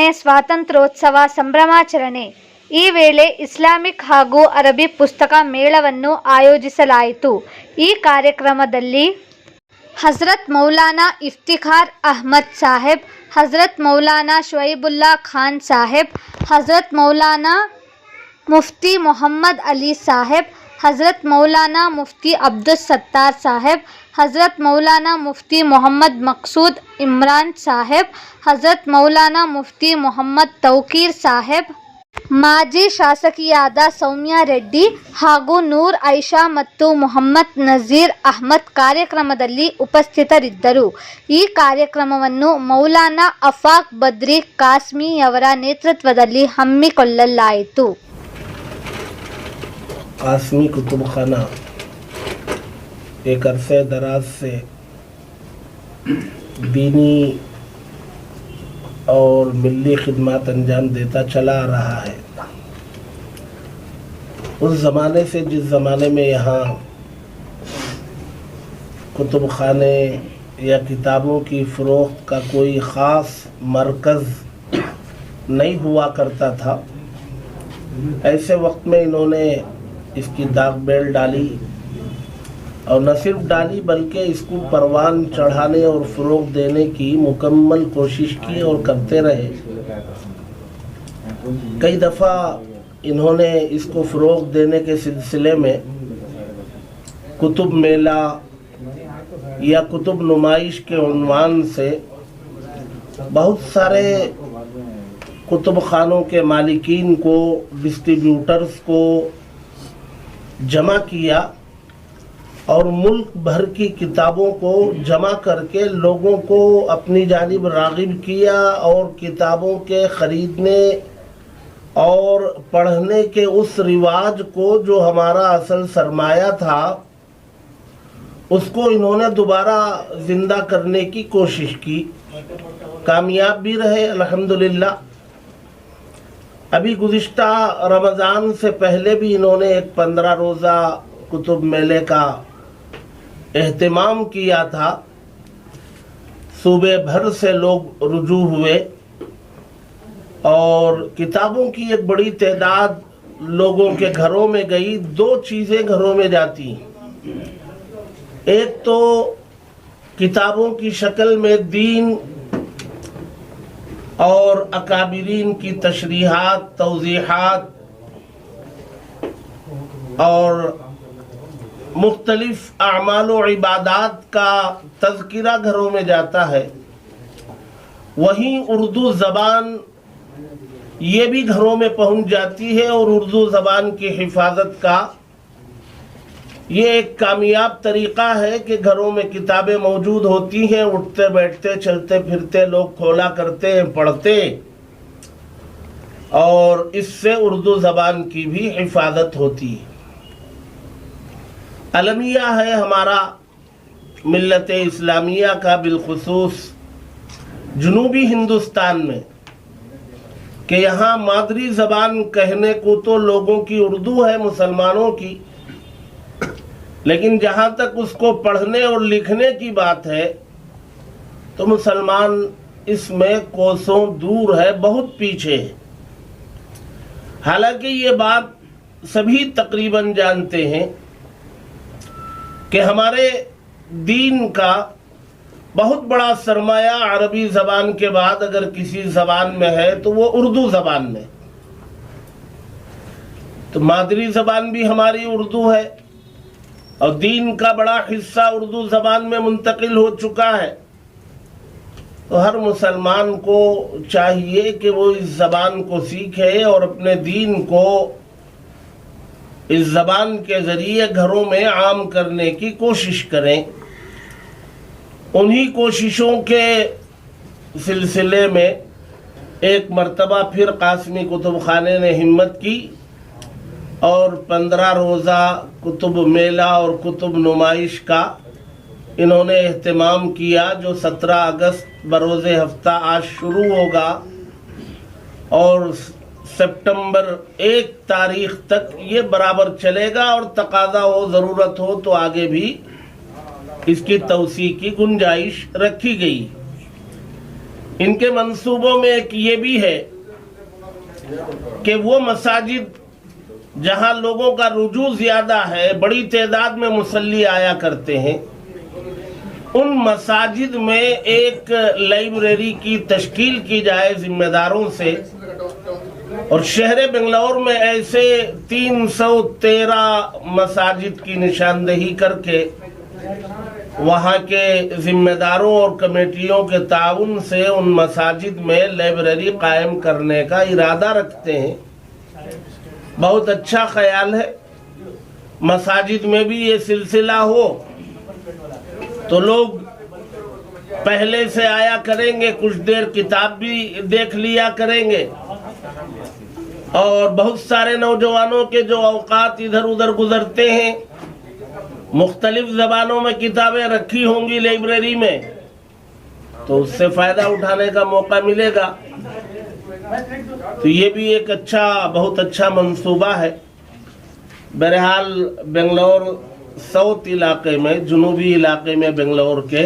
ದಿನಾಚರಣೆ ಸ್ವಾತಂತ್ರ್ಯೋತ್ಸವ ಸಂಭ್ರಮಾಚರಣೆ. ಈ ವೇಳೆ ಇಸ್ಲಾಮಿಕ್ ಹಾಗೂ ಅರಬ್ಬಿ ಪುಸ್ತಕ ಮೇಳವನ್ನು ಆಯೋಜಿಸಲಾಯಿತು. ಈ ಕಾರ್ಯಕ್ರಮದಲ್ಲಿ ಹಜರತ್ ಮೌಲಾನಾ ಇಫ್ತಿಖಾರ್ ಅಹ್ಮದ್ ಸಾಹೇಬ್, ಹಜರತ್ ಮೌಲಾನಾ ಶುಐಬುಲ್ಲಾ ಖಾನ್ ಸಾಹೇಬ್, ಹಜರತ್ ಮೌಲಾನಾ ಮುಫ್ತಿ ಮೊಹಮ್ಮದ್ ಅಲಿ ಸಾಹೇಬ್, ಹಜರತ್ ಮೌಲಾನಾ ಮುಫ್ತಿ ಅಬ್ದುಸ್ ಸತ್ತಾರ್ ಸಾಹೇಬ್, ಹಜರತ್ ಮೌಲಾನಾ ಮುಫ್ತಿ ಮೊಹಮ್ಮದ್ ಮಕ್ಸೂದ್ ಇಮ್ರಾನ್ ಸಾಹೇಬ್, ಹಜರತ್ ಮೌಲಾನಾ ಮುಫ್ತಿ ಮೊಹಮ್ಮದ್ ತೌಕೀರ್ ಸಾಹೇಬ್, ಮಾಜಿ ಶಾಸಕಿಯಾದ ಸೌಮ್ಯ ರೆಡ್ಡಿ ಹಾಗೂ ನೂರ್ ಐಷಾ ಮತ್ತು ಮೊಹಮ್ಮದ್ ನಜೀರ್ ಅಹ್ಮದ್ ಕಾರ್ಯಕ್ರಮದಲ್ಲಿ ಉಪಸ್ಥಿತರಿದ್ದರು. ಈ ಕಾರ್ಯಕ್ರಮವನ್ನು ಮೌಲಾನಾ ಅಫಾಕ್ ಬದ್ರಿ ಕಾಸ್ಮಿಯವರ ನೇತೃತ್ವದಲ್ಲಿ ಹಮ್ಮಿಕೊಳ್ಳಲಾಯಿತು. कासमी कुतुब खाना एक अरसे दराज से दीनी और मिली खिदमत अंजाम देता चला आ रहा है. उस ज़माने से जिस ज़माने में यहाँ कुतुब खाने या किताबों की फ़रोख्त का कोई ख़ास मरकज़ नहीं हुआ करता था, ऐसे वक्त में इन्होंने इसकी दाग बेल डाली और न सिर्फ डाली बल्कि इसको परवान चढ़ाने और फ़रोग़ देने की मुकम्मल कोशिश की और करते रहे. कई दफ़ा इन्होंने इसको फ़रोग़ देने के सिलसिले में कुतुब मेला या कुतुब नुमाइश के उन्वान से बहुत सारे कुतुब खानों के मालिकीन को, डिस्ट्रीब्यूटर्स को जमा किया और मुल्क भर की किताबों को जमा करके लोगों को अपनी जानिब राग़िब किया और किताबों के ख़रीदने और पढ़ने के उस रिवाज को जो हमारा असल सरमाया था उसको इन्होंने दोबारा ज़िंदा करने की कोशिश की. कामयाब भी रहे अल्हम्दुलिल्लाह. अभी गुज़िश्ता रमज़ान से पहले भी इन्होंने एक 15 रोज़ा कुतुब मेले का एहतिमाम किया था. सूबे भर से लोग रुजू हुए और किताबों की एक बड़ी तादाद लोगों के घरों में गई. दो चीज़ें घरों में जाती, एक तो किताबों की शक्ल में दीन और अकाबिरीन की तशरीहात, तौज़ीहात और मुख्तलिफ अमाल व इबादात का तज़किरा घरों में जाता है. वहीं उर्दू ज़बान ये भी घरों में पहुंच जाती है और उर्दू ज़बान की हिफाजत का ये एक कामयाब तरीक़ा है कि घरों में किताबें मौजूद होती हैं, उठते बैठते चलते फिरते लोग खोला करते हैं, पढ़ते, और इससे उर्दू ज़बान की भी हिफाजत होती है. अलमिया है हमारा मिल्लत इस्लामिया का बिलखुसूस जनूबी हिंदुस्तान में कि यहाँ मादरी ज़बान कहने को तो लोगों की उर्दू है, मुसलमानों की, लेकिन जहाँ तक उसको पढ़ने और लिखने की बात है तो मुसलमान इसमें कोसों दूर है, बहुत पीछे है. हालांकि ये बात सभी तकरीबन जानते हैं कि हमारे दीन का बहुत बड़ा सरमाया अरबी ज़बान के बाद अगर किसी ज़बान में है तो वो उर्दू ज़बान में. तो मादरी ज़बान भी हमारी उर्दू है और दीन का बड़ा हिस्सा उर्दू ज़बान में मुंतकिल हो चुका है. तो हर मुसलमान को चाहिए कि वो इस ज़बान को सीखे और अपने दीन को इस ज़बान के ज़रिए घरों में आम करने की कोशिश करें. उन्हीं कोशिशों के सिलसिले में एक मर्तबा फिर कासमी कुतुब खाने ने हिम्मत की और 15 रोज़ा कुतुब मेला और कुतुब नुमाइश का इन्होंने एहतिमाम किया, जो 17 अगस्त बरोज़े हफ्ता आज शुरू होगा और सितंबर 1 तारीख तक ये बराबर चलेगा और तकाज़ा हो, ज़रूरत हो तो आगे भी इसकी तौसी की गुंजाइश रखी गई. इनके मंसूबों में एक ये भी है कि वो मसाजिद जहां लोगों का रुजू ज्यादा है, बड़ी तादाद में मुसल्ली आया करते हैं, उन मसाजिद में एक लाइब्रेरी की तश्कील की जाए जिम्मेदारों से। और शहर बेंगलोर में ऐसे 313 मसाजिद की निशानदेही करके वहाँ के जिम्मेदारों और कमेटियों के ताउन से उन मसाजिद में लाइब्रेरी कायम करने का इरादा रखते हैं। बहुत अच्छा ख्याल है। मसाजिद में भी ये सिलसिला हो तो लोग पहले से आया करेंगे, कुछ देर किताब भी देख लिया करेंगे, और बहुत सारे नौजवानों के जो औकात इधर उधर गुजरते हैं, मुख्तलिफ ज़बानों में किताबें रखी होंगी लाइब्रेरी में, तो उससे फ़ायदा उठाने का मौका मिलेगा। तो ये भी एक अच्छा, बहुत अच्छा मंसूबा है। बहरहाल बेंगलोर साउथ इलाके में, जुनूबी इलाके में बेंगलोर के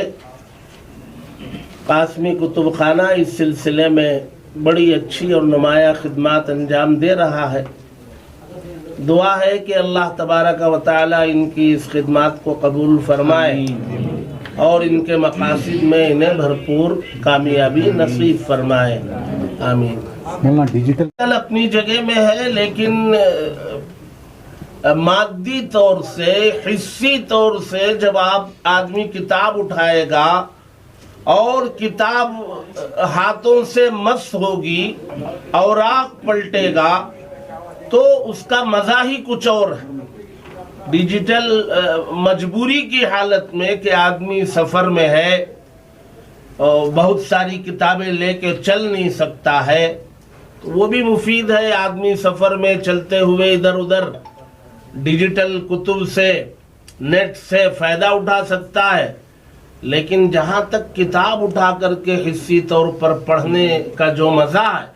कासमी कुतुब खाना इस सिलसिले में बड़ी अच्छी और नुमाया खिदमत अंजाम दे रहा है। दुआ है कि अल्लाह तबारक व तआला इनकी इस खिदमत को कबूल फरमाए और इनके मकासिद में इन्हें भरपूर कामयाबी नसीब फरमाए। आमीन। डिजिटल अपनी जगह में है, लेकिन मादी तौर से, हिस्सी तौर से जब आप आदमी किताब उठाएगा और किताब हाथों से मस होगी और आँख पलटेगा तो उसका मजा ही कुछ और है। डिजिटल मजबूरी की हालत में कि आदमी सफर में है और बहुत सारी किताबें लेके चल नहीं सकता है, तो वो भी मुफीद है। आदमी सफर में चलते हुए इधर उधर डिजिटल कुतुब से, नेट से फायदा उठा सकता है, लेकिन जहां तक किताब उठा करके हिस्सी तौर पर पढ़ने का जो मजा है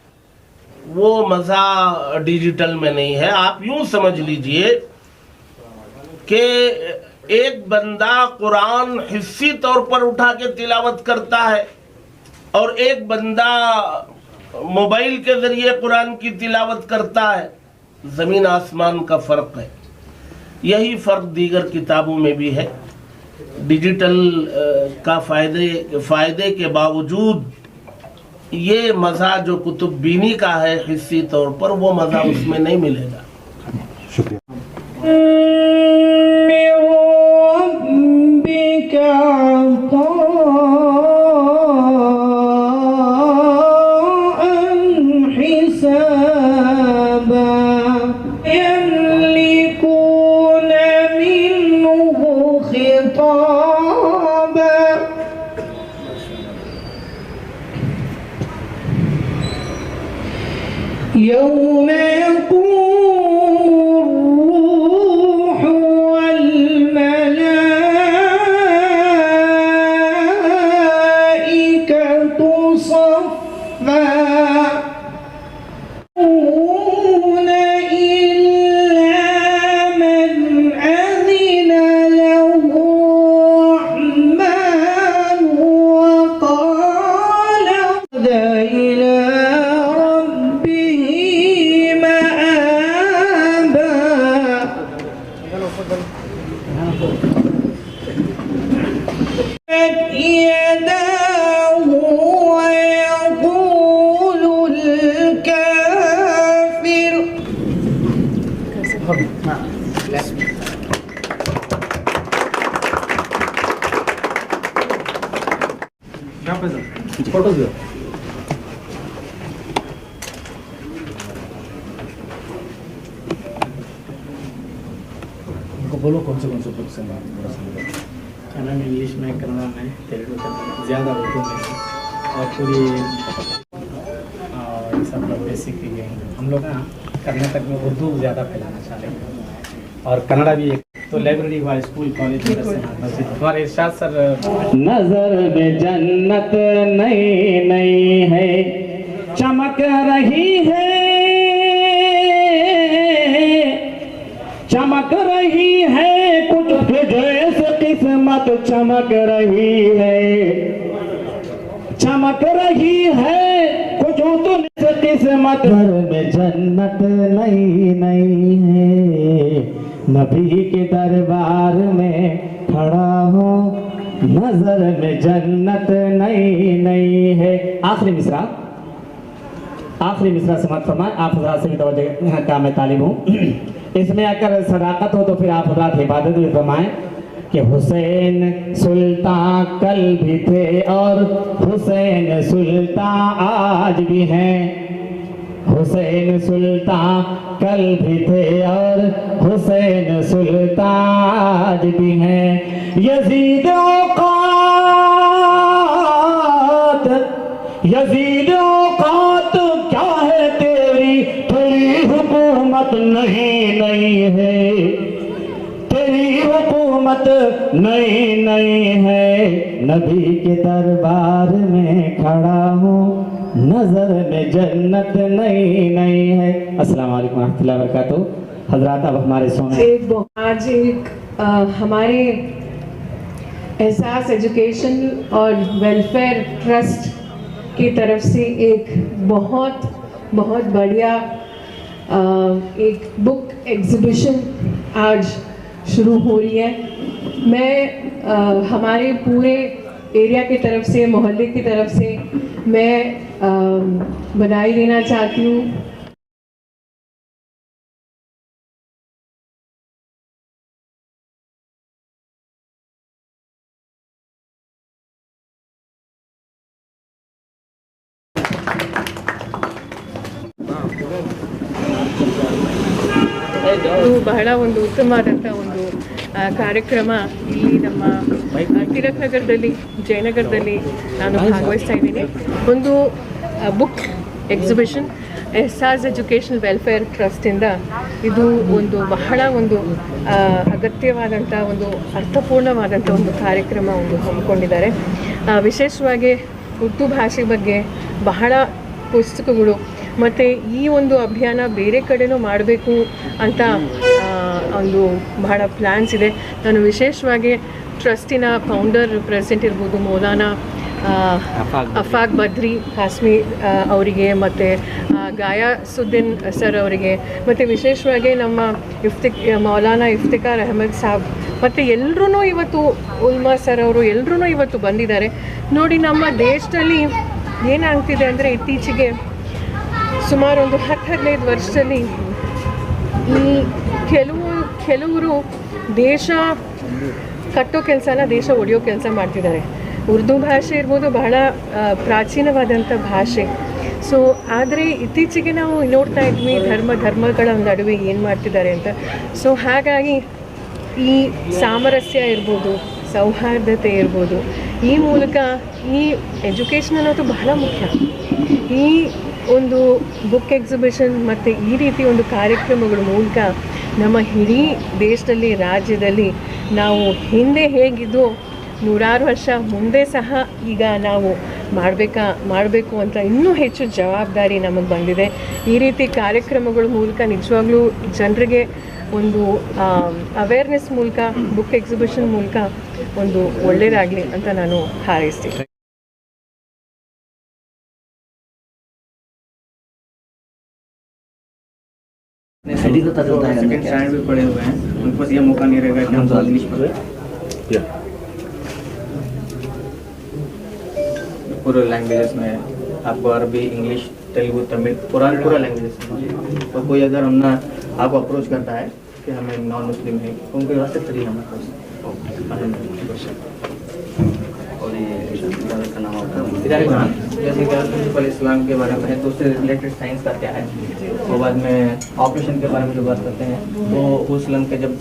वो मजा डिजिटल में नहीं है। आप यूं समझ लीजिए कि एक बंदा कुरान हिस्सी तौर पर उठा के तिलावत करता है और एक बंदा मोबाइल के जरिए कुरान की तिलावत करता है, जमीन आसमान का फर्क है। यही फर्क दीगर किताबों में भी है। डिजिटल का फायदे के बावजूद ये मज़ा जो कुतुब बीनी का है हिस्सी तौर पर, वो मज़ा उसमें नहीं मिलेगा। शुक्रिया। يوم يقوم الروح والملائكة صفا إلا من أذن له الرحمن وقال إلى يداه ويقول الكافر बोलो कौन से बुक से कन्नड़ में, इंग्लिश में, कन्नड़ में, तेलुगु में, ज़्यादा उर्दू में, और पूरी और सब लोग बेसिक ये हम लोग ना कर्नाटक में उर्दू ज़्यादा फैलाना चाहते हैं और कन्नड़ा भी एक। तो लाइब्रेरी हुआ, स्कूल, कॉलेज, मस्जिद। हमारे इरशाद सर, नजर में जन्नत नई नई है, चमक रही है, चमक रही है, कुछ जैसे किस्मत चमक रही है, चमक रही है कुछ तो किस्मत घर में जन्नत नई नई है नबी के दरबार में खड़ा हो नजर में जन्नत नई नई है। आखिरी मिसरा समाप्त फरमाएं। आप हजरात से भी तवज्जो का मैं तालिब हूँ। इसमें अगर सदाकत हो तो फिर आप हजरात इबादत भी फरमाएं कि हुसैन सुल्तान कल भी थे और हुसैन सुल्तान आज भी हैं। हुसैन सुल्तान कल भी थे और हुसैन सुल्तान आज भी हैं। यजीद औकात क्या है तेरी हुकूमत नहीं नहीं है तेरी हुकूमत नई नई है नबी के दरबार में खड़ा हूँ नजर में जन्नत नई नई है। अस्सलाम वालेकुम रहमतुल्लाहि व बरकातहू। हजरात अब हमारे सोने आज हमारे एहसास एजुकेशन और वेलफेयर ट्रस्ट की तरफ से एक बहुत बढ़िया एक बुक एग्जीबिशन आज शुरू हो रही है। मैं हमारे पूरे एरिया की तरफ से मोहल्ले की तरफ से मैं बधाई देना चाहती हूँ। ಇದು ಬಹಳ ಒಂದು ಉತ್ತಮವಾದಂಥ ಒಂದು ಕಾರ್ಯಕ್ರಮ ಇಲ್ಲಿ ನಮ್ಮ ತಿಲಕ್ ನಗರದಲ್ಲಿ ಜಯನಗರದಲ್ಲಿ ನಾನು ಭಾಗವಹಿಸ್ತಾ ಇದ್ದೀನಿ. ಒಂದು book exhibition Ehsaas educational welfare ಟ್ರಸ್ಟಿಂದ ಇದು ಒಂದು ಬಹಳ ಒಂದು ಅಗತ್ಯವಾದಂಥ ಒಂದು ಅರ್ಥಪೂರ್ಣವಾದಂಥ ಒಂದು ಕಾರ್ಯಕ್ರಮ ಒಂದು ಹಮ್ಮಿಕೊಂಡಿದ್ದಾರೆ. ವಿಶೇಷವಾಗಿ ಉರ್ದು ಭಾಷೆ ಬಗ್ಗೆ ಬಹಳ ಪುಸ್ತಕಗಳು ಮತ್ತು ಈ ಒಂದು ಅಭಿಯಾನ ಬೇರೆ ಕಡೆನೂ ಮಾಡಬೇಕು ಅಂತ ಒಂದು ಬಹಳ ಪ್ಲ್ಯಾನ್ಸ್ ಇದೆ. ನಾನು ವಿಶೇಷವಾಗಿ ಟ್ರಸ್ಟಿನ ಫೌಂಡರ್ ಪ್ರೆಸಿಡೆಂಟ್ ಇರ್ಬೋದು ಮೌಲಾನಾ ಅಫಾಕ್ ಬದ್ರಿ ಕಾಸ್ಮಿ ಅವರಿಗೆ ಮತ್ತು ಗಾಯಾಸುದ್ದೀನ್ ಸರ್ ಅವರಿಗೆ ಮತ್ತು ವಿಶೇಷವಾಗಿ ನಮ್ಮ ಮೌಲಾನಾ ಇಫ್ತಿಕಾರ್ ಅಹಮದ್ ಸಾಬ್ ಮತ್ತು ಎಲ್ಲರೂ ಇವತ್ತು ಉಲ್ಮಾ ಸರ್ ಅವರು ಎಲ್ಲರೂ ಇವತ್ತು ಬಂದಿದ್ದಾರೆ. ನೋಡಿ ನಮ್ಮ ದೇಶದಲ್ಲಿ ಏನಾಗ್ತಿದೆ ಅಂದರೆ ಇತ್ತೀಚೆಗೆ ಸುಮಾರು ಒಂದು 10-15 ವರ್ಷದಲ್ಲಿ ಈ ಕೆಲವರು ದೇಶ ಕಟ್ಟೋ ಕೆಲಸನ ದೇಶ ಒಡೆಯೋ ಕೆಲಸ ಮಾಡ್ತಿದ್ದಾರೆ. ಉರ್ದು ಭಾಷೆ ಇರ್ಬೋದು ಬಹಳ ಪ್ರಾಚೀನವಾದಂಥ ಭಾಷೆ. ಸೊ ಆದರೆ ಇತ್ತೀಚೆಗೆ ನಾವು ನೋಡ್ತಾ ಇದ್ವಿ ಧರ್ಮಗಳ ನಡುವೆ ಏನು ಮಾಡ್ತಿದ್ದಾರೆ ಅಂತ. ಸೊ ಹಾಗಾಗಿ ಈ ಸಾಮರಸ್ಯ ಇರ್ಬೋದು ಸೌಹಾರ್ದತೆ ಇರ್ಬೋದು ಈ ಮೂಲಕ ಈ ಎಜುಕೇಷನ್ ಅನ್ನೋದು ಬಹಳ ಮುಖ್ಯ. ಈ ಒಂದು ಬುಕ್ ಎಕ್ಸಿಬಿಷನ್ ಮತ್ತು ಈ ರೀತಿ ಒಂದು ಕಾರ್ಯಕ್ರಮಗಳ ಮೂಲಕ ನಮ್ಮ ಇಡೀ ದೇಶದಲ್ಲಿ ರಾಜ್ಯದಲ್ಲಿ ನಾವು ಹಿಂದೆ ಹೇಗಿದ್ದು 100 ವರ್ಷ ಮುಂದೆ ಸಹ ಈಗ ನಾವು ಮಾಡಬೇಕು ಅಂತ ಇನ್ನೂ ಹೆಚ್ಚು ಜವಾಬ್ದಾರಿ ನಮಗೆ ಬಂದಿದೆ. ಈ ರೀತಿ ಕಾರ್ಯಕ್ರಮಗಳ ಮೂಲಕ ನಿಜವಾಗ್ಲೂ ಜನರಿಗೆ ಒಂದು ಅವೇರ್ನೆಸ್ ಮೂಲಕ ಬುಕ್ ಎಕ್ಸಿಬಿಷನ್ ಮೂಲಕ ಒಂದು ಒಳ್ಳೆಯದಾಗಲಿ ಅಂತ ನಾನು ಹಾರೈಸ್ತೀನಿ. सेकंड स्टैंड भी पड़े हुए हैं, उनके पास ये मौका नहीं रहेगा कि हम इंग्लिश पढ़ें. पूरे लैंग्वेजेस में आपको अरबी इंग्लिश तेलुगु तमिल पूरा लैंग्वेजेस में. तो कोई अगर हमने आपको अप्रोच करता है कि हमें नॉन मुस्लिम है तो उनके वास्ते फ्री हमारे पास. और ये का नाम जैसे कि प्रिंसिपल इस्लाम के बारे में है तो उससे रिलेटेड साइंस का क्या है. वो बाद में ऑपरेशन के बारे में जो बात करते हैं तो उस लंग के जब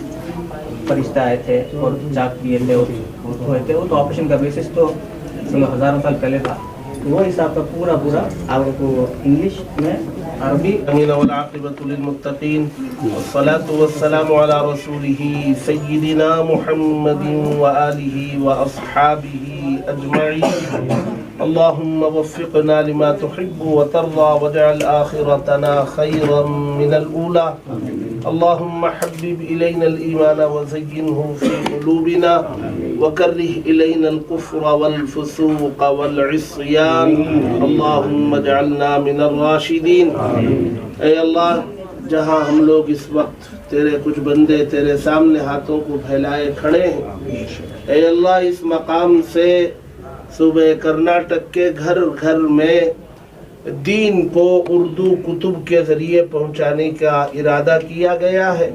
फरिश्ता आए थे और चाक दिए थे हुए थे वो तो ऑपरेशन का बेसिस तो हज़ारों साल पहले था. वो हिसाब का पूरा आपको इंग्लिश में अरबी والعاقبة للمتقين والصلاة والسلام على رسوله سيدنا محمد وآله وأصحابه أجمعين. اللهم وفقنا لما تحب وترضى واجعل آخرتنا خيرا من الأولى اللهم حبب إلينا الإيمان وزينه في قلوبنا وكره إلينا الكفر والفسوق والعصيان اللهم اجعلنا من الراشدين. اے اللہ جہاں ہم لوگ اس وقت تیرے کچھ بندے تیرے سامنے ہاتھوں کو پھیلائے کھڑے ہیں، اے اللہ اس مقام سے صوبہ کرناٹک کے گھر گھر میں دین کو اردو کتب کے ذریعے پہنچانے کا ارادہ کیا گیا ہے.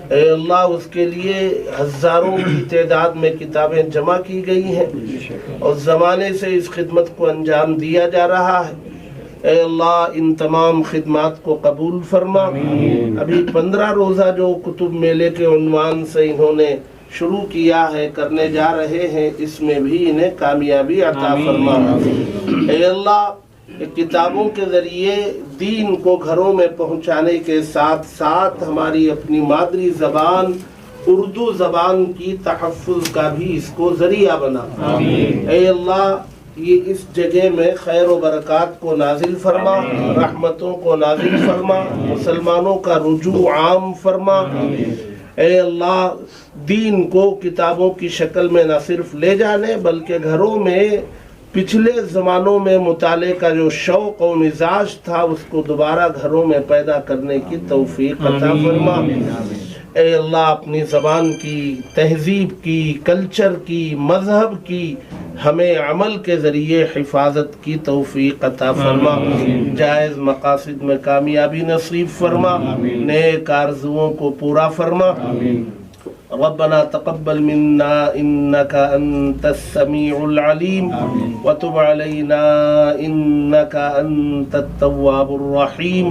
اے اللہ اس کے لیے ہزاروں کی تعداد میں کتابیں جمع کی گئی ہیں اور زمانے سے اس خدمت کو انجام دیا جا رہا ہے. اے اللہ ان تمام خدمات کو قبول فرما. ابھی 15 روزہ جو کتب میلے کے عنوان سے انہوں نے شروع کیا ہے کرنے جا رہے ہیں، اس میں بھی انہیں کامیابی عطا فرما. اے اللہ کتابوں کے ذریعے دین کو گھروں میں پہنچانے کے ساتھ ساتھ ہماری اپنی مادری زبان اردو زبان کی تحفظ کا بھی اس کو ذریعہ بنا. اے اللہ یہ اس جگہ میں خیر و برکات کو نازل فرما، رحمتوں کو نازل فرما، مسلمانوں کا رجوع عام فرما. اے اللہ دین کو کتابوں کی شکل میں نہ صرف لے جانے بلکہ گھروں میں پچھلے زمانوں میں مطالعے کا جو شوق و مزاج تھا اس کو دوبارہ گھروں میں پیدا کرنے کی توفیق عطا فرما. اے اللہ اپنی زبان کی، تہذیب کی، کلچر کی، مذہب کی ہمیں عمل کے ذریعے حفاظت کی توفیق عطا فرما. جائز مقاصد میں کامیابی نصیب فرما، نیک آرزوؤں کو پورا فرما. ربنا تقبل منا انك انت السميع العليم وتب علينا انك انت التواب الرحيم.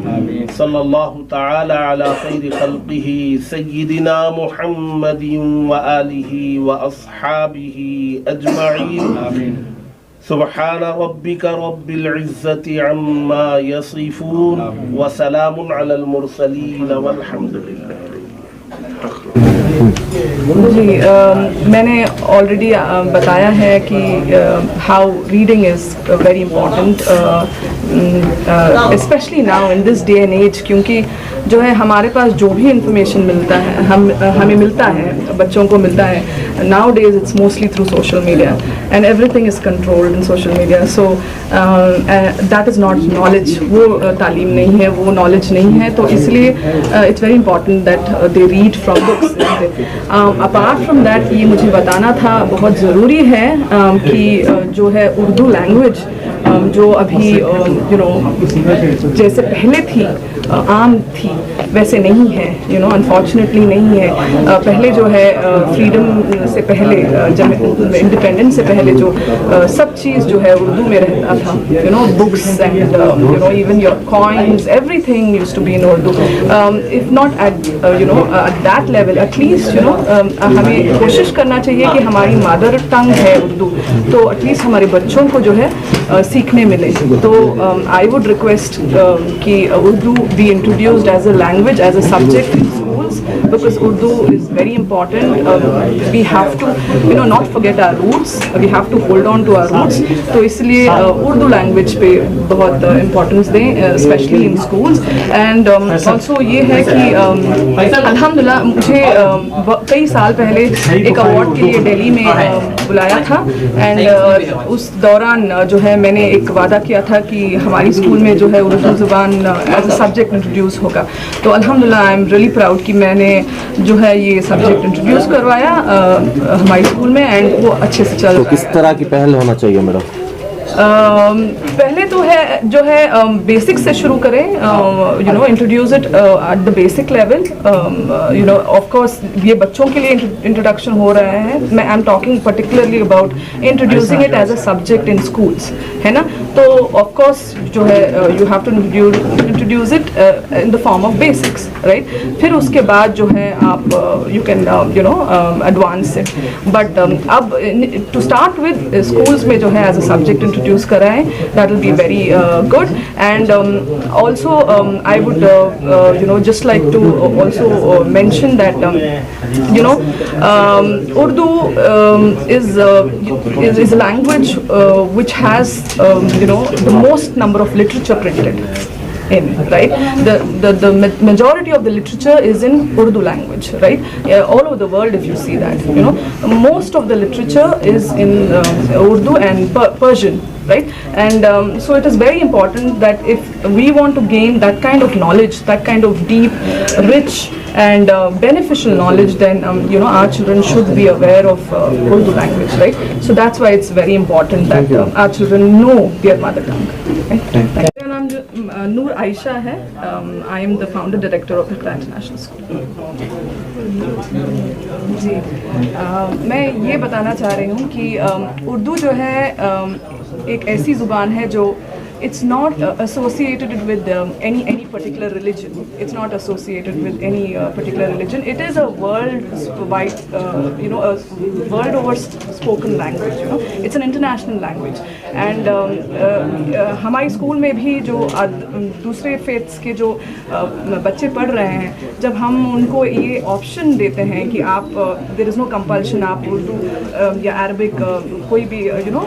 صلى الله تعالى على خير خلقه سيدنا محمد وآله واصحابه اجمعين. سبحان ربك رب العزة عما يصفون وسلام على المرسلين والحمد لله. جی میں نے آلریڈی بتایا ہے کہ how reading is very important especially now in this day and age, کیونکہ جو ہے ہمارے پاس جو بھی انفارمیشن ملتا ہے ہمیں ملتا ہے، بچوں کو ملتا ہے. Nowadays it's mostly through social media and everything is controlled in social media. So that is not knowledge, وہ تعلیم نہیں ہے، وہ نالج نہیں ہے. تو اس لیے it's very important that they read from books. Apart from that یہ مجھے بتانا تھا، بہت ضروری ہے کہ جو ہے اردو لینگویج جو ابھی جیسے پہلے تھی عام تھی ویسے نہیں ہے، انفارچونیٹلی نہیں ہے. پہلے جو ہے فریڈم سے پہلے، جب انڈیپینڈنس سے پہلے جو سب چیز جو ہے اردو میں رہتا تھا، books and even your coins everything use to be in Urdu. If not at that level at least ہمیں کوشش کرنا چاہیے کہ ہماری مادر ٹنگ ہے اردو، تو ایٹ لیسٹ ہمارے بچوں کو جو ہے سیکھنے ملے. تو آئی ووڈ ریکویسٹ کہ Urdu be introduced as a language, as a subject in schools, because Urdu is very important. We have to not forget our roots, we have to hold on to our roots. تو اس لیے Urdu language پہ بہت importance دیں especially in schools. And also یہ ہے کہ الحمدللہ مجھے کئی سال پہلے ایک ایوارڈ کے لیے دہلی میں بلایا تھا، اینڈ اس دوران جو ہے میں نے ایک وعدہ کیا تھا کہ ہماری اسکول میں جو ہے اردو زبان ایز اے سبجیکٹ انٹروڈیوس ہوگا. تو الحمدللہ آئی ایم ریئلی پراؤڈ کہ میں نے جو ہے یہ سبجیکٹ انٹروڈیوس کروایا ہماری اسکول میں، اینڈ وہ اچھے سے چل رہا ہے. کس طرح کی پہل ہونا چاہیے میڈم؟ پہلے تو ہے جو ہے بیسک سے شروع کریں، introduce it at the basic level. Of course یہ بچوں کے لیے انٹروڈکشن ہو رہا ہے، میں I am talking particularly about introducing it as a subject in schools, ہے نا. تو آف کورس جو ہے you have to introduce it in the form of basics, right. پھر اس کے بعد جو ہے آپ you can advance it. But اب ٹو اسٹارٹ ود اسکولس میں جو ہے ایز اے سبجیکٹ انٹروڈیوس کرائیں، that will be very good. And also I would just like to also mention that Urdu is a language which has the most number of literature printed in, right? The majority of the literature is in Urdu language, right? All over the world, if you see that, you know, most of the literature is in Urdu and Persian, right? And so it is very important that if we want to gain that kind of knowledge, that kind of deep, rich and beneficial knowledge, then you know, our children should be aware of Urdu language, right? So that's why it's very important that our children know their mother tongue. Okay? मेरा नाम नूर आयशा है. I am the founder director of Iqra International School. जी, मैं ये बताना चाह रही हूँ कि उर्दू जो है एक ऐसी ज़ुबान है जो it's not associated with any particular religion. It's not associated with any particular religion. It is a worldwide, you know, a world over spoken language. You know, it's an international language. And हमारे school में भी जो दूसरे faiths के जो बच्चे पढ़ रहे हैं, जब हम उनको ये ऑप्शन देते हैं कि आप there is no compulsion, आप उर्दू या अरबिक कोई भी you know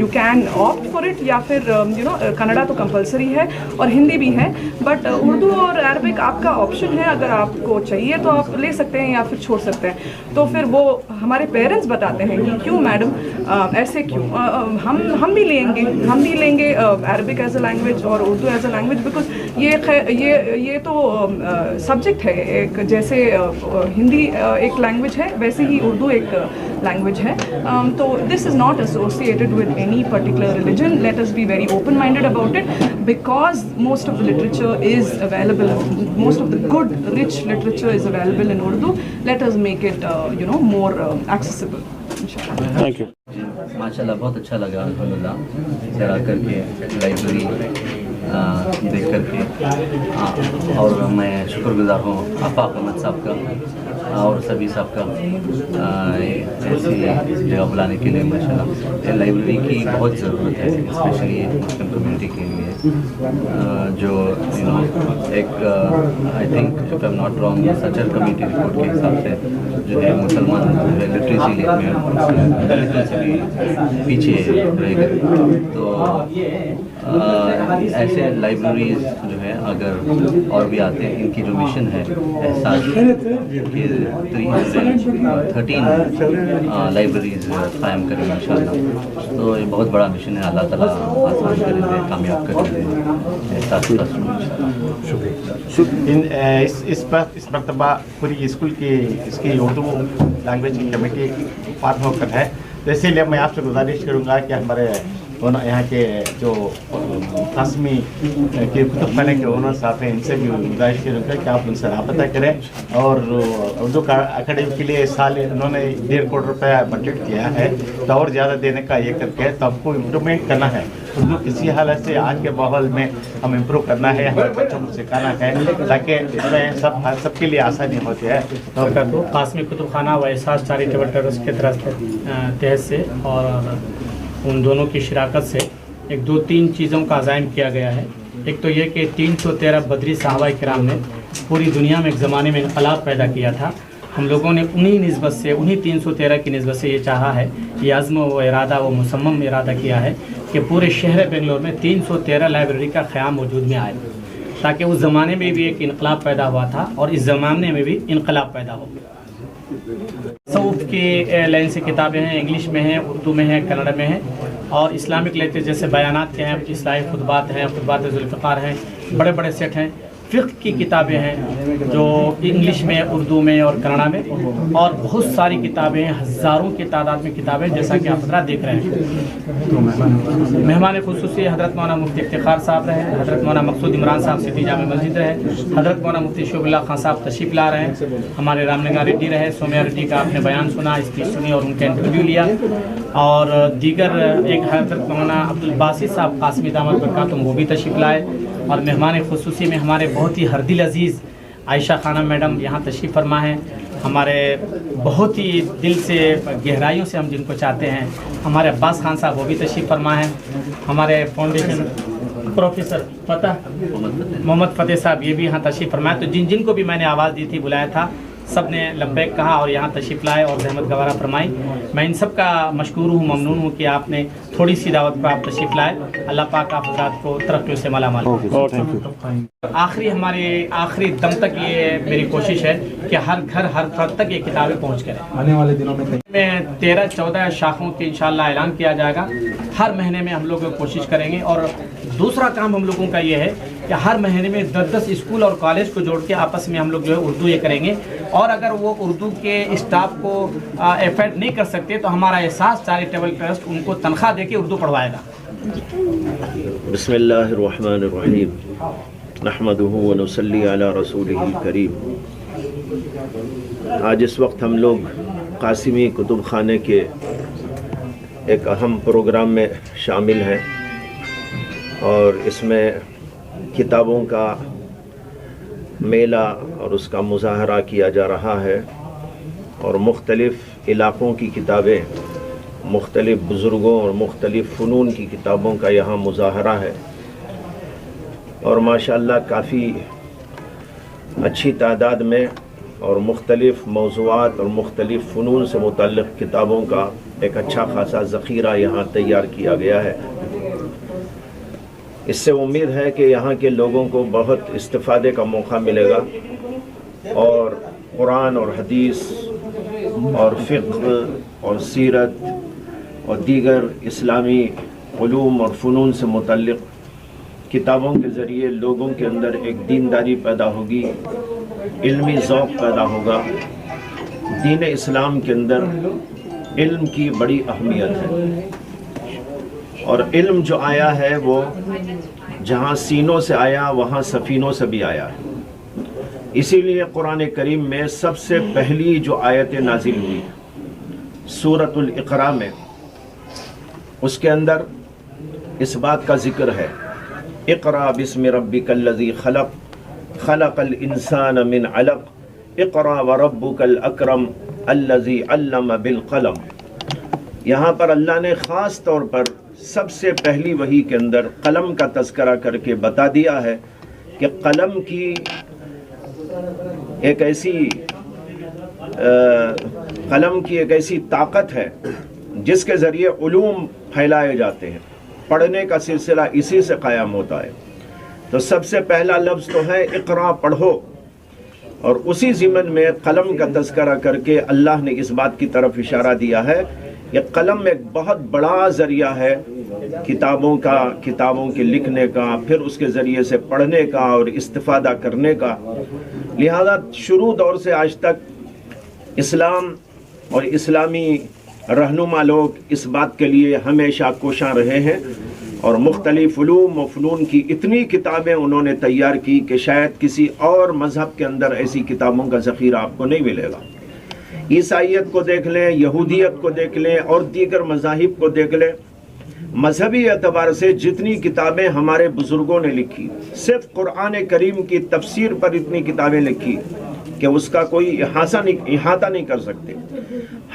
you can opt for it, या फिर you know कन्नड़ा तो कंपलसरी है और हिंदी भी है, बट उर्दू और अरबिक आपका ऑप्शन है. अगर आपको चाहिए तो आप ले सकते हैं या फिर छोड़ सकते हैं. तो फिर वो हमारे पेरेंट्स बताते हैं कि क्यों मैडम ऐसे क्यों, हम भी लेंगे अरबिक एज अ लैंग्वेज और Urdu as a language, because ये तो सब्जेक्ट है एक, जैसे हिंदी एक लैंग्वेज है वैसे ही उर्दू एक लैंग्वेज है. तो this is not associated with any particular religion. Let us be very open minded about it, because most of the literature is available, most of the good rich literature is available in Urdu. Let us make it you know, more accessible, inshallah. Thank you. माशाल्लाह बहुत अच्छा लगा अल्हम्दुलिल्लाह इधर आकर के, library देख कर के, और मैं शुक्रगुजार हूँ आफाक अहमद साहब का और सभी साहब का ऐसी जगह बुलाने के लिए. माशाल्लाह लाइब्रेरी की बहुत ज़रूरत है, स्पेशली मुस्लिम कम्युनिटी के लिए, जो यू नो एक I think if I am not wrong Sachar committee report के हिसाब से जो है मुसलमान लिटरेसी में दलितों से भी पीछे रह गए. तो ऐसे लाइब्रेरीज जो है अगर और भी आते हैं, इनकी जो मिशन है एहसास कि 313 लाइब्रेरीज कायम करें इंशाअल्लाह. तो ये बहुत बड़ा मिशन है. अल्लाह ताला आसान कर दे, कामयाब कर दे एहसास का. इस मरतबा पूरी स्कूल की इसकी उर्दू लैंग्वेज की कमेटी फॉर्म होकर है, तो इसीलिए मैं आपसे गुजारिश करूँगा कि हमारे यहाँ के जो कासमी के कुतुब खाने के ओनर साहब हैं, इनसे भी गुजारिश करूँगा कि आप उनसे रब्ता करें. और उर्दू अकेडमी के लिए साल उन्होंने 1.5 करोड़ रुपया बजट दिया है, तो और ज़्यादा देने का ये करके तो हमको इम्प्रूवमेंट करना है. उर्दू किसी हालत से आज के माहौल में हम इम्प्रूव करना है, हमारे बच्चों को सिखाना है, ताकि इसमें सबके लिए आसानी होती है. तो कासमी कुतुब खाना व एहसास चैरिटेबल ट्रस्ट के तहत से और उन दोनों की शिराकत से एक 2-3 चीज़ों का अज़ाइम किया गया है. एक तो ये कि 313 बदरी सहाबाए किराम ने पूरी दुनिया में एक ज़माने में इनकलाब पैदा किया था. हम लोगों ने उन्हीं निस्बत से, उन्हीं 313 की निस्बत से ये चाहा है, ये अज़्म व इरादा व मुसम्मम इरादा किया है कि पूरे शहर बेंगलोर में 313 लाइब्रेरी का क़याम वजूद में आए, ताकि उस ज़माने में भी एक इनकलाब पैदा हुआ था और इस ज़माने में भी इनकलाब पैदा हो. सऊद की लाइन से किताबें हैं, इंग्लिश में हैं, उर्दू में हैं, कन्नड़ में हैं, और इस्लामिक लिटरेचर जैसे बयानात के हैं, इस्लाही खुतबात हैं, खुतबात ज़ुल्फ़िकार हैं, बड़े बड़े सेट हैं. फ़िक़्ह की किताबें हैं जो इंग्लिश में, उर्दू में और कन्नड़ा में, और बहुत सारी किताबें हैं, हज़ारों की तादाद में किताबें, जैसा कि आप हज़रात देख रहे हैं. मेहमान खुसूसी हज़रत मौलाना मुफ्ती इफ्तिखार साहब रहे, हज़रत मौलाना मकसूद इमरान साहब सिटी जामे मस्जिद रहे, हज़रत मौलाना मुफ्ती शोबुल्लाह खान साहब तशरीफ़ ला रहे हैं, हमारे रामनगर रेड्डी रहे, सोम्या रेड्डी का आपने बयान सुना, स्पीच सुनी और उनका इंटरव्यू लिया, और दीगर एक हज़रत मौलाना अब्दुल बासित साहब कासमी दामद बरकातुहू वो भी तशरीफ़ लाए, और मेहमान खुसूसी में हमारे बहुत ही हरदिल अज़ीज़ आयशा खानम मैडम यहाँ तशरीफ़ फरमा हैं. हमारे बहुत ही दिल से गहराइयों से हम जिनको चाहते हैं, हमारे अब्बास खान साहब वो भी तशरीफ़ फरमा हैं. हमारे फाउंडेशन प्रोफेसर मोहम्मद फ़तेह साहब ये भी यहाँ तशरीफ़ फरमाए. तो जिनको भी मैंने आवाज़ दी थी, बुलाया था, सब ने लब्बैक कहा और यहाँ तशरीफ़ लाए और ज़हमत गवारा फरमाई। मैं इन सब का मशकूर हूँ, ममनून हूँ कि आपने थोड़ी सी दावत पर आप तशरीफ़ लाए। अल्लाह पाक आप हज़रात को तरक्की से मालामाल। आखिरी दम तक ये मेरी कोशिश है कि हर घर हर घर तक ये किताबें पहुँच करें। आने वाले दिनों में 13-14 शाखों की इंशाअल्लाह ऐलान किया जाएगा। हर महीने में हम लोग कोशिश करेंगे। और दूसरा काम हम लोगों का ये है कि हर महीने में 10-10 स्कूल और कॉलेज को जोड़ के आपस में हम लोग जो है उर्दू ये करेंगे। और अगर वो उर्दू के स्टाफ को एफर्ट नहीं कर सकते तो हमारा एहसास चैरिटेबल ट्रस्ट उनको तनख्वाह दे के उर्दू पढ़वाएगा। बिस्मिल्लाहिर्रहमानिर्रहीम नहमदुहु व नुसल्ली अला रसूलिहिल करीम। आज इस वक्त हम लोग कासिमी कुतुब खाने के एक अहम प्रोग्राम में शामिल हैं और इसमें किताबों का मेला और उसका मुज़ाहरा किया जा रहा है और मुख्तलिफ़ इलाक़ों की किताबें, मुख्तलिफ़ बुज़ुर्गों और मुख्तलिफ़ फ़नून की किताबों का यहाँ मुज़ाहरा है। और माशाअल्लाह काफ़ी अच्छी तादाद में और मुख्तलिफ़ मौज़ूआत और मुख्तलिफ़ फ़नून से मुतल्लिक़ किताबों का एक अच्छा खासा ज़ख़ीरा यहाँ तैयार किया गया है। इससे उम्मीद है कि यहाँ के लोगों को बहुत इस्तिफ़ादे का मौका मिलेगा और कुरान और हदीस और फ़िक़्ह और सीरत और दीगर इस्लामी उलूम और फ़नून से मुतल्लिक़ किताबों के ज़रिए लोगों के अंदर एक दीनदारी पैदा होगी, इल्मी ज़ौक़ पैदा होगा। दीन इस्लाम के अंदर इल्म की बड़ी अहमियत है और इल्म जो आया है वो जहाँ सीनों से आया वहाँ सफ़ीनों से भी आया है। इसीलिए कुरान करीम में सबसे पहली जो आयत नाजिल हुई सूरतुल इक़रा में, उसके अंदर इस बात का ज़िक्र है, इक़रा बिस्मि रब्बिकल्लज़ी खलक़ खलक़ल इंसान मिन अलक़ इक़रा व रब्बुकल अकरम अल्लज़ी अल्लम बिल क़लम। यहाँ पर अल्लाह ने ख़ास तौर पर सबसे पहली वही के अंदर कलम का तज़किरा करके बता दिया है कि कलम की एक ऐसी ताकत है जिसके ज़रिए उलूम फैलाए जाते हैं। पढ़ने का सिलसिला इसी से कायम होता है। तो सबसे पहला लफ्ज़ तो है इक़रा, पढ़ो, और उसी ज़िमन में कलम का तज़किरा करके अल्लाह ने इस बात की तरफ इशारा दिया है कि कलम एक बहुत बड़ा ज़रिया है किताबों के लिखने का, फिर उसके ज़रिए से पढ़ने का और इस्तिफ़ादा करने का। लिहाजा शुरू दौर से आज तक इस्लाम और इस्लामी रहनुमा लोग इस बात के लिए हमेशा कोशां रहे हैं और मुख्तलिफ़ उलूम व फ़नून की इतनी किताबें उन्होंने तैयार की कि शायद किसी और मज़हब के अंदर ऐसी किताबों का ज़ख़ीरा आपको नहीं मिलेगा। ईसाइयत को देख लें, यहूदियत को देख लें और दीगर मज़ाहिब को देख लें, मजहबी एतबार से जितनी किताबें हमारे बुज़ुर्गों ने लिखी, सिर्फ कुरान करीम की तफसीर पर इतनी किताबें लिखी कि उसका कोई इहाता नहीं कर सकते।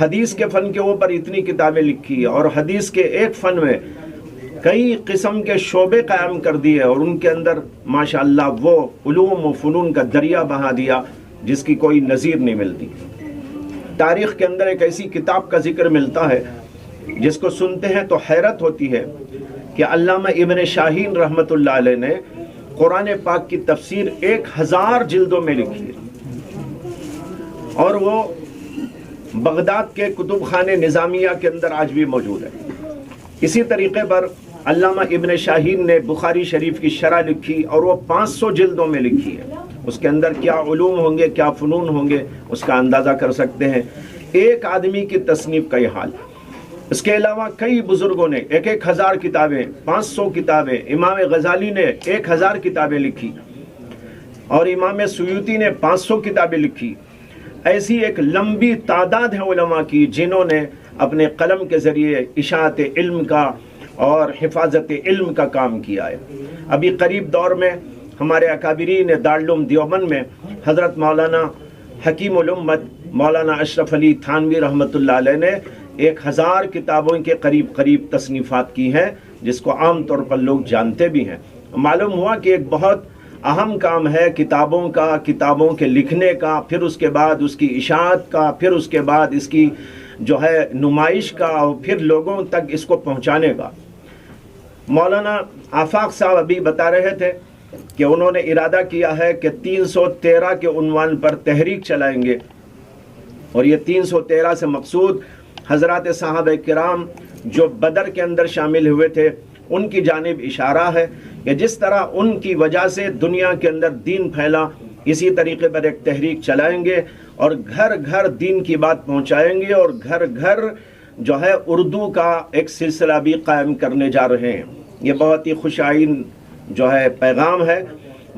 हदीस के फ़न के ऊपर इतनी किताबें लिखी और हदीस के एक फ़न में कई किस्म के शोबे कायम कर दिए और उनके अंदर माशाअल्लाह वो उलूम व फ़नून का दरिया बहा दिया जिसकी कोई नज़ीर नहीं मिलती। तारीख़ के अंदर एक ऐसी किताब का जिक्र मिलता है जिसको सुनते हैं तो हैरत होती है कि अल्लामा इब्न शाहीन रहमतुल्लाह अलैह ने कुरान पाक की तफसीर 1000 जिल्दों में लिखी है और वो बगदाद के कुतुब खाने निज़ामिया के अंदर आज भी मौजूद है। इसी तरीके पर अल्लामा इब्न शाहीन ने बुखारी शरीफ की शरह लिखी और वो 500 जिल्दों में लिखी है। उसके अंदर क्या उलूम होंगे, क्या फ़नून होंगे, उसका अंदाज़ा कर सकते हैं। एक आदमी की तसनीफ़ का ये हाल। इसके अलावा कई बुज़ुर्गों ने 1000 किताबें, 500 किताबें, इमाम गज़ाली ने 1000 किताबें लिखी और इमाम सुयूती ने 500 किताबें लिखी। ऐसी एक लंबी तादाद है उलमा की जिन्होंने अपने कलम के ज़रिए इशाअत इल्म का और हिफाजत इल्म का काम किया है। अभी करीब दौर में हमारे अकाबिरीन दारुल देवबंद में हज़रत मौलाना हकीमुल उम्मत मौलाना अशरफ अली थानवी रहमतुल्लाह अलैह ने 1000 किताबों के करीब तसनीफ़ात की हैं जिसको आम तौर पर लोग जानते भी हैं। मालूम हुआ कि एक बहुत अहम काम है किताबों का, किताबों के लिखने का, फिर उसके बाद उसकी इशाअत का, फिर उसके बाद इसकी जो है नुमाइश का, और फिर लोगों तक इसको पहुंचाने का। मौलाना आफाक साहब अभी बता रहे थे कि उन्होंने इरादा किया है कि 313 के उन्वान पर तहरीक चलाएंगे, और ये 313 से मकसूद हज़रात साहब किराम जो बदर के अंदर शामिल हुए थे उनकी जानिब इशारा है कि जिस तरह उनकी वजह से दुनिया के अंदर दीन फैला, इसी तरीके पर एक तहरीक चलाएंगे और घर घर दीन की बात पहुंचाएंगे, और घर घर जो है उर्दू का एक सिलसिला भी कायम करने जा रहे हैं। ये बहुत ही खुशाइन जो है पैगाम है।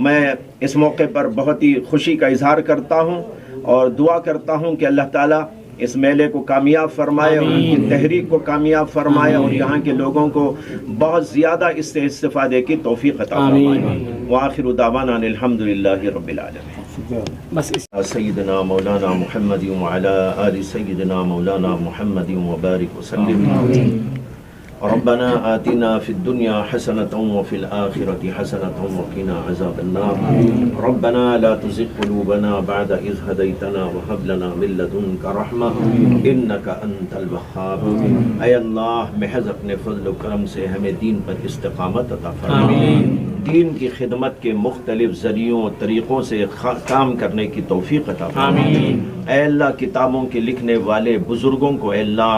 मैं इस मौके पर बहुत ही खुशी का इजहार करता हूँ और दुआ करता हूँ कि अल्लाह ताला इस मेले को कामयाब फरमाए और उनकी तहरीक को कामयाब फरमाए और यहाँ के लोगों को बहुत ज़्यादा इससे इस्तिफादे की तौफीक अता फरमाए। व आखिरु दावाना अनिल हम्दुलिल्लाहि रब्बिल आलमीन। सय्यदना मौलाना मुहम्मद व अला आलि सय्यदना मौलाना मुहम्मद व बारिक व सल्लिम। रब्बना आतिना फिद दुनिया हसनतन व फिल आखिरति हसनतन व क़िना अज़ाबन्नार। रब्बना ला तुज़िग़ क़ुलूबना बअद इज़ हदैतना व हब लना मिन लदुनका रहमा इन्नका अंतल वह्हाब। ऐ अल्लाह महज़ अपने फ़ज़ल व करम से हमें दीन पर इस्तिक़ामत अता फरमा, दीन की खिदमत के मुख्तलिफ ज़रियों तरीक़ों से काम करने की तौफ़ीक़ अता फरमा। ऐ अल्लाह किताबों के लिखने वाले बुज़ुर्गों को ऐ अल्लाह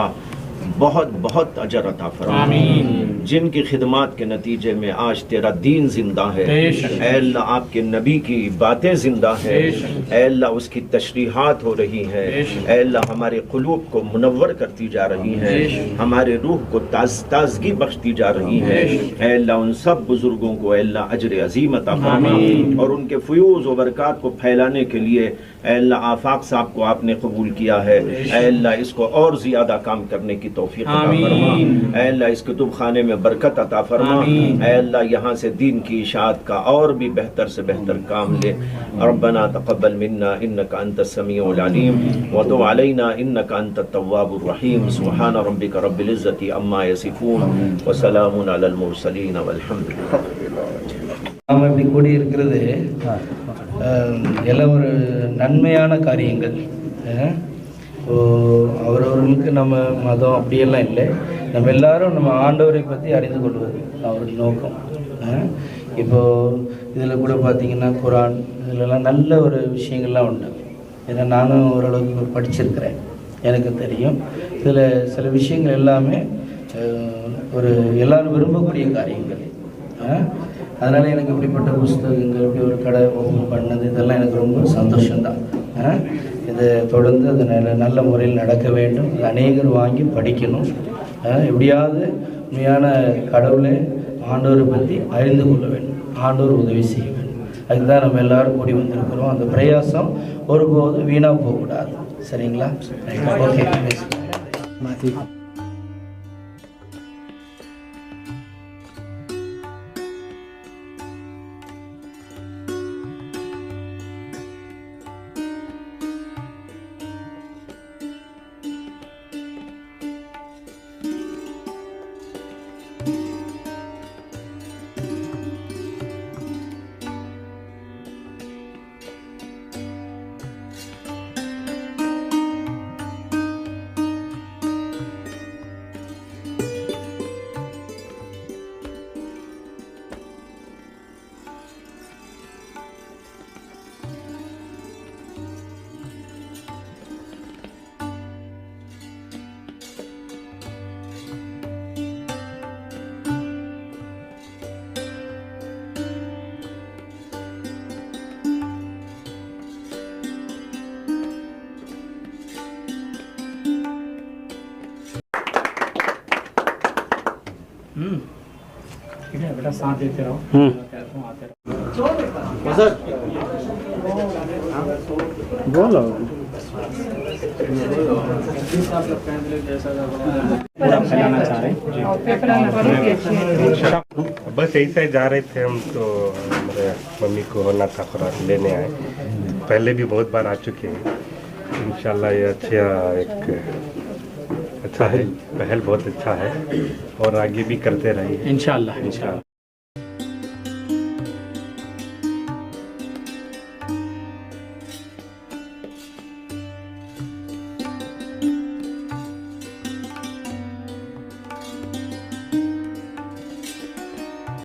बहुत बहुत अजर अता फरमा, जिनकी खिदमत के नतीजे में आज तेरा दीन जिंदा है। ऐ अल्लाह आपके नबी की बातें जिंदा है, ऐ अल्लाह उसकी तशरीहात हो रही है, ऐ अल्लाह हमारे क़ुलूब को मुनव्वर करती जा रही है, हमारे रूह को ताज़गी बख्शती जा रही है। ऐ अल्लाह उन सब बुजुर्गों को ऐ अल्लाह अजर अजीम अता फरमा और उनके फ़यूज़ व बरक़ात को फैलाने के लिए ऐ अल्लाह आफाक साहब को आपने कबूल किया है। ऐ अल्लाह इसको और ज़्यादा काम करने की तौफीक अता फरमा। ऐ अल्लाह इस कुतुब खाने में बरकत अता फरमा। ऐ अल्लाह यहाँ से दीन की इशाअत का और भी बेहतर से बेहतर काम ले। रब्बना तक़ब्बल मिन्ना इन्नका अंतस समीउल अलीम व तुब अलैना इन्नका अंतत तव्वाबुर रहीम। सुब्हान रब्बिका रब्बिल इज़्ज़ति अम्मा यसिफून व सलामुन अलल मुरसलीन वल्हम्दुलिल्लाह। நாம் இப்படி கூடியிருக்கிறது எல்லாம் ஒரு நன்மையான காரியங்கள். அவரவர்களுக்கு நம்ம மதம் அப்படியெல்லாம் இல்லை, நம்ம எல்லாரும் நம்ம ஆண்டவரை பற்றி அறிந்து கொள்வது அவருடைய நோக்கம். இப்போது இதில் கூட பார்த்திங்கன்னா குரான் இதிலெல்லாம் நல்ல ஒரு விஷயங்கள்லாம் உண்டு. ஏன்னா நானும் ஓரளவுக்கு படிச்சிருக்கிறேன், எனக்கு தெரியும். இதில் சில விஷயங்கள் எல்லாமே ஒரு எல்லாரும் விரும்பக்கூடிய காரியங்கள். அதனால் எனக்கு இப்படிப்பட்ட புஸ்தகங்கள் இப்படி ஒரு கடை ஓப்பன் பண்ணது இதெல்லாம் எனக்கு ரொம்ப சந்தோஷம்தான். இதை தொடர்ந்து அது நல்ல முறையில் நடக்க வேண்டும். அநேகர் வாங்கி படிக்கணும். எப்படியாவது உண்மையான கடவுளை ஆண்டவரை பற்றி அறிந்து கொள்ள வேண்டும், ஆண்டவர் உதவி செய்ய வேண்டும். அதுதான் நம்ம எல்லோரும் கூடி வந்திருக்கிறோம். அந்த பிரயாசம் ஒருபோதும் வீணாக போகக்கூடாது. சரிங்களா? ஓகே. बेटा साथ देते रहो। बोलो पूरा फैलाना चाह रहे हैं। बस ऐसे जा रहे थे हम, तो मेरे मम्मी को होना था, खुराक लेने आए। पहले भी बहुत बार आ चुके हैं। इंशाल्लाह ये अच्छा है, पहल बहुत अच्छा है और आगे भी करते रहेंगे इंशाल्लाह।